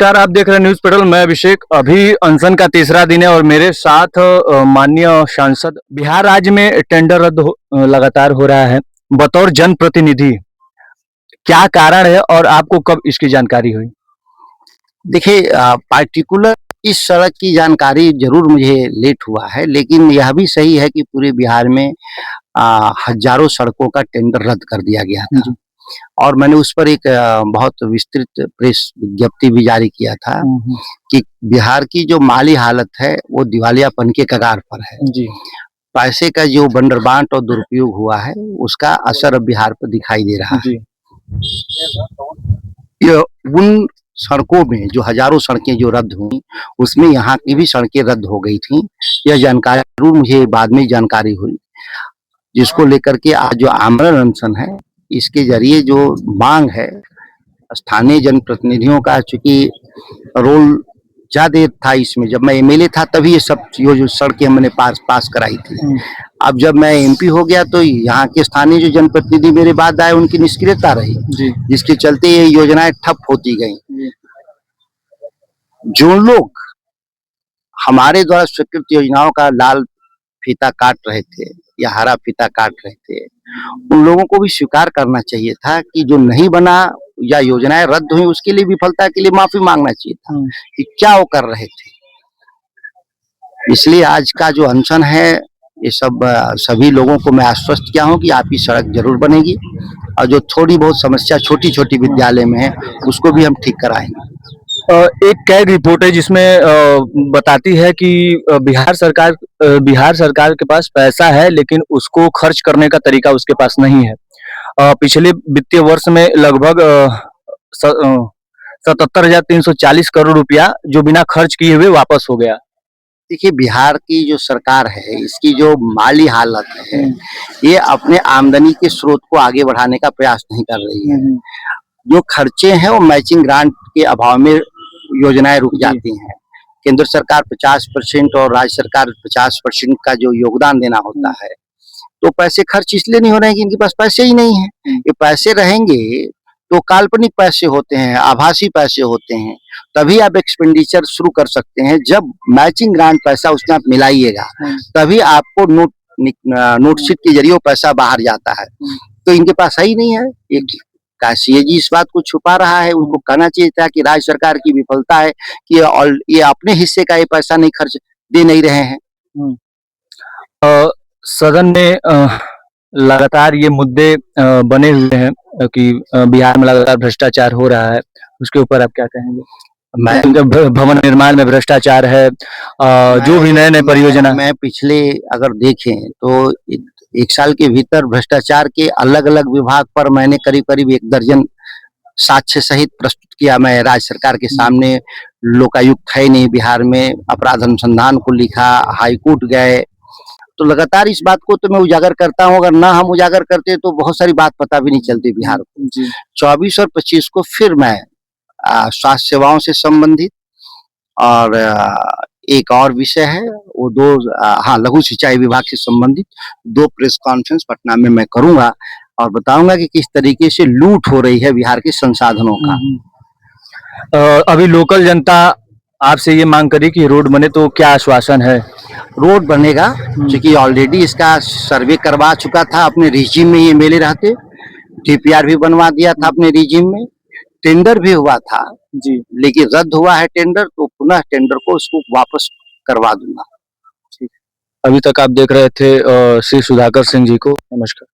नमस्कार, आप देख रहे हैं न्यूज़ पेट्रोल। मैं अभिषेक। अभी अनशन का तीसरा दिन है और मेरे साथ माननीय सांसद। बिहार राज्य में टेंडर लगातार हो रहा है। बतौर जनप्रतिनिधि क्या कारण है और आपको कब इसकी जानकारी हुई? देखिए, पार्टिकुलर इस सड़क की जानकारी ज़रूर मुझे लेट हुआ है, लेकिन यह भी सही है कि पूरे बिहार में हज़ारों सड़कों का टेंडर रद्द कर दिया गया था। और मैंने उस पर एक बहुत विस्तृत प्रेस विज्ञप्ति भी जारी किया था कि बिहार की जो माली हालत है, वो दिवालियापन के कगार पर है। जी। पैसे का जो बंदरबांट और दुरुपयोग हुआ है, उसका असर अब बिहार पर दिखाई दे रहा है। जी। ये उन सड़कों में जो हज़ारों सड़कें जो रद्द हुई, उसमें यहाँ की भी सड़कें रद्द हो गई थीं। यह जानकारी ज़रूर मुझे बाद में जानकारी हुई, जिसको लेकर के आज जो आमरण अनशन है, इसके ज़रिए जो माँग है, स्थानीय जनप्रतिनिधियों का चूँकि रोल ज़्यादा था इसमें। जब मैं एमएलए था तभी ये सब जो सड़कें मैंने पास कराई थी। अब जब मैं एमपी हो गया तो यहाँ के स्थानीय जो जनप्रतिनिधि मेरे बाद आए, उनकी निष्क्रियता रही, जिसके चलते ये योजनाएं ठप होती गई। जो लोग हमारे द्वारा स्वीकृत योजनाओं का लाल फीता काट रहे थे या हरा फीता काट रहे थे, उन लोगों को भी स्वीकार करना चाहिए था कि जो नहीं बना या योजनाएं रद्द हुई, उसके लिए विफलता के लिए माफी मांगना चाहिए था कि क्या वो कर रहे थे। इसलिए आज का जो अनशन है, ये सभी लोगों को मैं आश्वस्त किया हूँ कि आपकी सड़क जरूर बनेगी और जो थोड़ी बहुत समस्या छोटी-छोटी विद्यालय में है, उसको भी हम ठीक कराएंगे। एक कैग रिपोर्ट है जिसमें बताती है कि बिहार सरकार के पास पैसा है, लेकिन उसको खर्च करने का तरीका उसके पास नहीं है। पिछले वित्तीय वर्ष में लगभग 77,340 करोड़ रुपया जो बिना खर्च किए हुए वापस हो गया। देखिए, बिहार की जो सरकार है, इसकी जो माली हालत है, ये अपने आमदनी के स्रोत को आगे बढ़ाने का प्रयास नहीं कर रही है। जो खर्चे हैं, वो मैचिंग ग्रांट के अभाव में योजनाएं रुक जाती हैं। केंद्र सरकार 50% और राज्य सरकार 50% का जो योगदान देना होता है, तो पैसे खर्च इसलिए नहीं हो रहे हैं कि इनके पास पैसे ही नहीं है। ये पैसे रहेंगे तो काल्पनिक पैसे होते हैं, आभासी पैसे होते हैं, तभी आप एक्सपेंडिचर शुरू कर सकते हैं। जब मैचिंग ग्रांट पैसा उसमें आप मिलाइएगा, तभी आपको नोटशीट के जरिए वो पैसा बाहर जाता है। तो इनके पास है ही नहीं है। एक सीएजी इस बात को छुपा रहा है। उनको कहना चाहिए था कि राज्य सरकार की विफलता है कि ये अपने हिस्से का ये पैसा नहीं खर्च दे नहीं रहे हैं। सदन में लगातार ये मुद्दे बने हुए हैं कि बिहार में लगातार भ्रष्टाचार हो रहा है। उसके ऊपर आप क्या कहेंगे? भवन निर्माण में भ्रष्टाचार है, जो भी नए-नए परियोजना। मैं पिछले अगर देखें तो एक साल के भीतर भ्रष्टाचार के अलग-अलग विभाग पर मैंने करीब-करीब 1 दर्जन साक्ष्य सहित प्रस्तुत किया। मैं राज्य सरकार के सामने, लोकायुक्त है नहीं बिहार में, अपराध अनुसंधान को लिखा, हाईकोर्ट गए। तो लगातार इस बात को तो मैं उजागर करता हूँ। अगर ना हम उजागर करते तो बहुत सारी बात पता भी नहीं चलती बिहार को। 24 और 25 को फिर मैं स्वास्थ्य सेवाओं से संबंधित और एक और विषय है, वो लघु सिंचाई विभाग से संबंधित 2 प्रेस कॉन्फ्रेंस पटना में मैं करूंगा और बताऊंगा कि किस तरीके से लूट हो रही है बिहार के संसाधनों का। अभी लोकल जनता आपसे ये मांग करी कि रोड बने, तो क्या आश्वासन है? रोड बनेगा, क्योंकि ऑलरेडी इसका सर्वे करवा चुका था अपने रिजीम में, ये मेले रहते डीपीआर भी बनवा दिया था अपने रिजीम में, टेंडर भी हुआ था जी, लेकिन रद्द हुआ है टेंडर, तो पुनः टेंडर को उसको वापस करवा दूंगा। अभी तक आप देख रहे थे श्री सुधाकर सिंह जी को। नमस्कार।